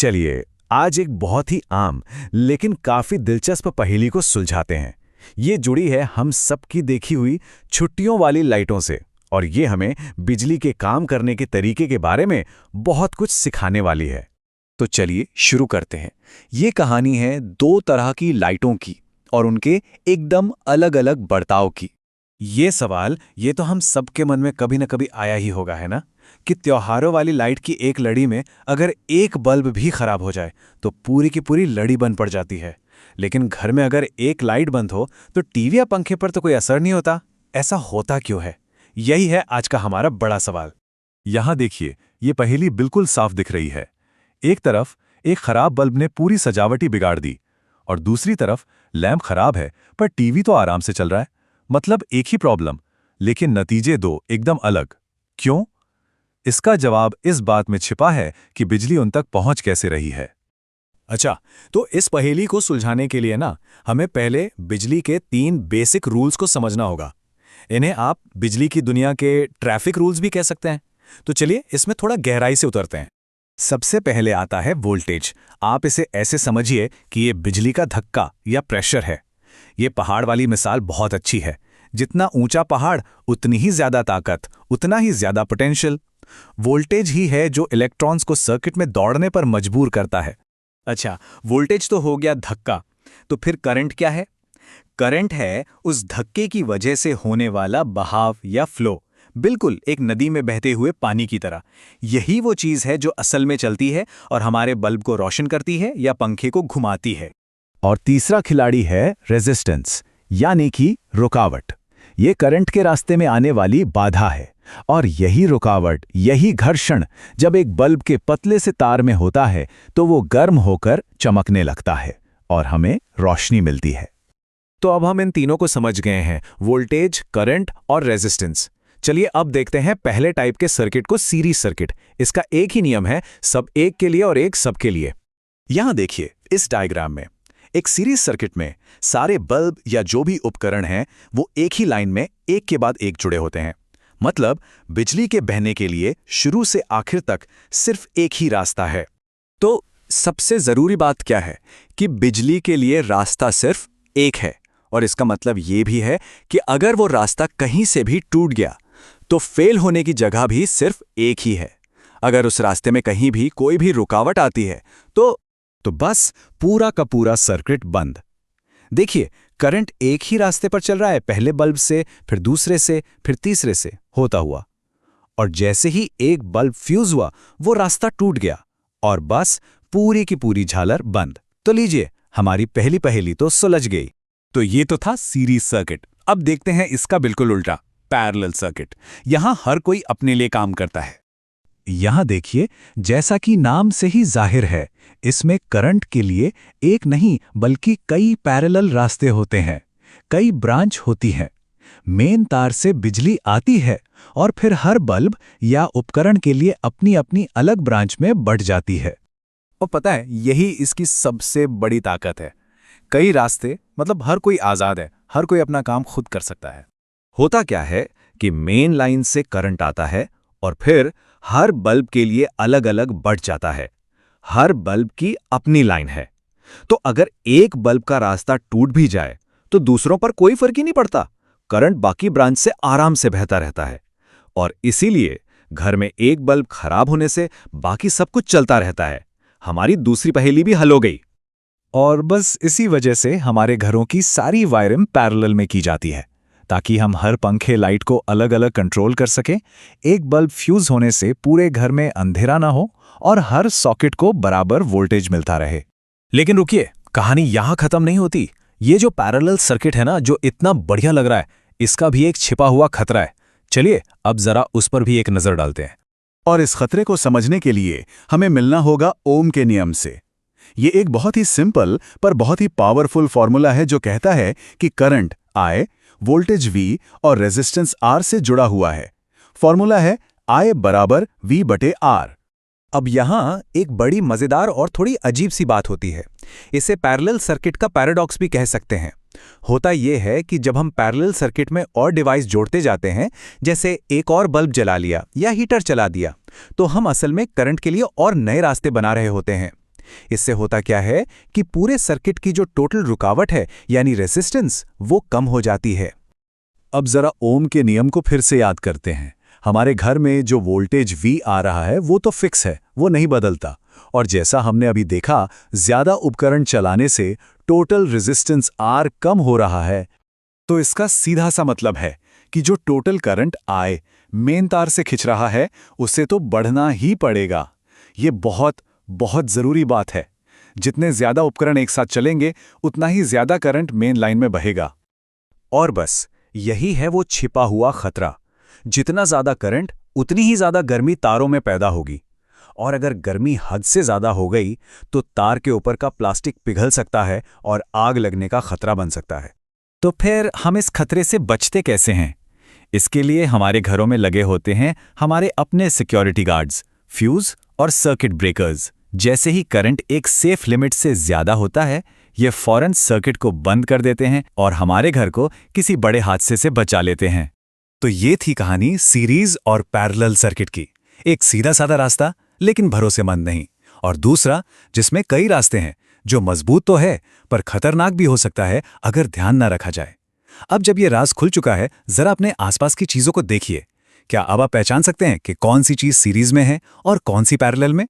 चलिए, आज एक बहुत ही आम लेकिन काफी दिलचस्प पहेली को सुलझाते हैं। ये जुड़ी है हम सबकी देखी हुई छुट्टियों वाली लाइटों से, और ये हमें बिजली के काम करने के तरीके के बारे में बहुत कुछ सिखाने वाली है। तो चलिए शुरू करते हैं। ये कहानी है दो तरह की लाइटों की और उनके एकदम अलग-अलग बर्ताव की। ये सवाल ये तो हम सबके मन में कभी न कभी आया ही होगा, है ना, कि त्योहारों वाली लाइट की एक लड़ी में अगर एक बल्ब भी खराब हो जाए तो पूरी की पूरी लड़ी बंद पड़ जाती है। लेकिन घर में अगर एक लाइट बंद हो तो टीवी या पंखे पर तो कोई असर नहीं होता। ऐसा होता क्यों है? यही है आज का हमारा बड़ा सवाल। यहां देखिए, ये पहेली बिल्कुल साफ दिख रही है। एक तरफ एक खराब बल्ब ने पूरी सजावट ही बिगाड़ दी, और दूसरी तरफ लैंप खराब है पर टीवी तो आराम से चल रहा है। मतलब एक ही प्रॉब्लम, लेकिन नतीजे दो एकदम अलग। क्यों? इसका जवाब इस बात में छिपा है कि बिजली उन तक पहुंच कैसे रही है। अच्छा, तो इस पहेली को सुलझाने के लिए ना हमें पहले बिजली के 3 बेसिक रूल्स को समझना होगा। इन्हें आप बिजली की दुनिया के ट्रैफिक रूल्स भी कह सकते हैं। तो चलिए इसमें थोड़ा गहराई से उतरते हैं। सबसे पहले आता है वोल्टेज। आप इसे ऐसे समझिए कि ये बिजली का धक्का या प्रेशर है। ये पहाड़ वाली मिसाल बहुत अच्छी है। जितना ऊंचा पहाड़ उतनी ही ज्यादा ताकत, उतना ही ज्यादा पोटेंशियल। वोल्टेज ही है जो इलेक्ट्रॉन्स को सर्किट में दौड़ने पर मजबूर करता है। अच्छा, वोल्टेज तो हो गया धक्का, तो फिर करंट क्या है? करंट है उस धक्के की वजह से होने वाला बहाव या फ्लो, बिल्कुल एक नदी में बहते हुए पानी की तरह। यही वो चीज है जो असल में चलती है और हमारे बल्ब को रोशन करती है या पंखे को घुमाती है। और तीसरा खिलाड़ी है रेजिस्टेंस, यानी कि रुकावट। ये करंट के रास्ते में आने वाली बाधा है, और यही रुकावट, यही घर्षण जब एक बल्ब के पतले से तार में होता है तो वो गर्म होकर चमकने लगता है और हमें रोशनी मिलती है। तो अब हम इन तीनों को समझ गए हैं, वोल्टेज, करंट और रेजिस्टेंस। चलिए अब देखते हैं पहले टाइप के सर्किट को, सीरीज सर्किट। इसका एक ही नियम है, सब एक के लिए और एक सबके लिए। यहां देखिए इस डायग्राम में, एक सीरीज सर्किट में सारे बल्ब या जो भी उपकरण हैं वो एक ही लाइन में एक के बाद एक जुड़े होते हैं। मतलब बिजली के बहने के लिए शुरू से आखिर तक सिर्फ एक ही रास्ता है। तो सबसे जरूरी बात क्या है कि बिजली के लिए रास्ता सिर्फ एक है, और इसका मतलब ये भी है कि अगर वो रास्ता कहीं से भी टूट गया तो फेल होने की जगह भी सिर्फ एक ही है। अगर उस रास्ते में कहीं भी कोई भी रुकावट आती है तो बस पूरा का पूरा सर्किट बंद। देखिए, करंट एक ही रास्ते पर चल रहा है, पहले बल्ब से, फिर दूसरे से, फिर तीसरे से होता हुआ, और जैसे ही एक बल्ब फ्यूज हुआ वो रास्ता टूट गया और बस पूरी की पूरी झालर बंद। तो लीजिए, हमारी पहली पहेली तो सुलझ गई। तो ये तो था सीरीज सर्किट। अब देखते हैं इसका बिल्कुल उल्टा, पैरेलल सर्किट। यहां हर कोई अपने लिए काम करता है। यहां देखिए, जैसा कि नाम से ही जाहिर है, इसमें करंट के लिए एक नहीं बल्कि कई पैरेलल रास्ते होते हैं, कई ब्रांच होती हैं। मेन तार से बिजली आती है और फिर हर बल्ब या उपकरण के लिए अपनी अपनी अलग ब्रांच में बढ़ जाती है। और पता है, यही इसकी सबसे बड़ी ताकत है। कई रास्ते, मतलब हर कोई आजाद है, हर कोई अपना काम खुद कर सकता है। होता क्या है कि मेन लाइन से करंट आता है और फिर हर बल्ब के लिए अलग अलग बढ़ जाता है। हर बल्ब की अपनी लाइन है। तो अगर एक बल्ब का रास्ता टूट भी जाए तो दूसरों पर कोई फर्क ही नहीं पड़ता। करंट बाकी ब्रांच से आराम से बहता रहता है, और इसीलिए घर में एक बल्ब खराब होने से बाकी सब कुछ चलता रहता है। हमारी दूसरी पहेली भी हल हो गई। और बस इसी वजह से हमारे घरों की सारी वायरिंग पैरेलल में की जाती है, ताकि हम हर पंखे लाइट को अलग अलग कंट्रोल कर सकें। एक बल्ब फ्यूज होने से पूरे घर में अंधेरा ना हो और हर सॉकेट को बराबर वोल्टेज मिलता रहे। लेकिन रुकिए, कहानी यहां खत्म नहीं होती। ये जो पैरेलल सर्किट है ना, जो इतना बढ़िया लग रहा है, इसका भी एक छिपा हुआ खतरा है। चलिए अब जरा उस पर भी एक नजर डालते हैं। और इस खतरे को समझने के लिए हमें मिलना होगा ओम के नियम से। ये एक बहुत ही सिंपल पर बहुत ही पावरफुल फॉर्मूला है जो कहता है कि करंट I, वोल्टेज V और रेजिस्टेंस R से जुड़ा हुआ है। फॉर्मूला है I बराबर V बटे R। अब यहां एक बड़ी मजेदार और थोड़ी अजीब सी बात होती है। इसे पैरेलल सर्किट का पैराडॉक्स भी कह सकते हैं। होता यह है कि जब हम पैरेलल सर्किट में और डिवाइस जोड़ते जाते हैं, जैसे एक और बल्ब जला लिया या हीटर चला दिया, तो हम असल में करंट के लिए और नए रास्ते बना रहे होते हैं। इससे होता क्या है कि पूरे सर्किट की जो टोटल रुकावट है यानी रेजिस्टेंस वो कम हो जाती है। अब जरा ओम के नियम को फिर से याद करते हैं। हमारे घर में जो वोल्टेज V आ रहा है वो तो फिक्स है, वो नहीं बदलता। और जैसा हमने अभी देखा, ज्यादा उपकरण चलाने से टोटल रेजिस्टेंस R कम हो रहा है। तो इसका सीधा सा मतलब है कि जो टोटल करंट I मेन तार से खिंच रहा है उसे तो बढ़ना ही पड़ेगा। ये बहुत बहुत जरूरी बात है। जितने ज्यादा उपकरण एक साथ चलेंगे उतना ही ज्यादा करंट मेन लाइन में बहेगा। और बस यही है वो छिपा हुआ खतरा। जितना ज्यादा करंट उतनी ही ज्यादा गर्मी तारों में पैदा होगी, और अगर गर्मी हद से ज्यादा हो गई तो तार के ऊपर का प्लास्टिक पिघल सकता है और आग लगने का खतरा बन सकता है। तो फिर हम इस खतरे से बचते कैसे हैं? इसके लिए हमारे घरों में लगे होते हैं हमारे अपने सिक्योरिटी गार्ड्स, फ्यूज और सर्किट ब्रेकर्स। जैसे ही करंट एक सेफ लिमिट से ज्यादा होता है, ये फौरन सर्किट को बंद कर देते हैं और हमारे घर को किसी बड़े हादसे से बचा लेते हैं। तो ये थी कहानी सीरीज और पैरेलल सर्किट की। एक सीधा साधा रास्ता लेकिन भरोसेमंद नहीं, और दूसरा जिसमें कई रास्ते हैं, जो मजबूत तो है पर खतरनाक भी हो सकता है अगर ध्यान न रखा जाए। अब जब ये राज खुल चुका है, जरा अपने आसपास की चीजों को देखिए। क्या अब आप पहचान सकते हैं कि कौन सी चीज सीरीज में है और कौन सी पैरेलल में?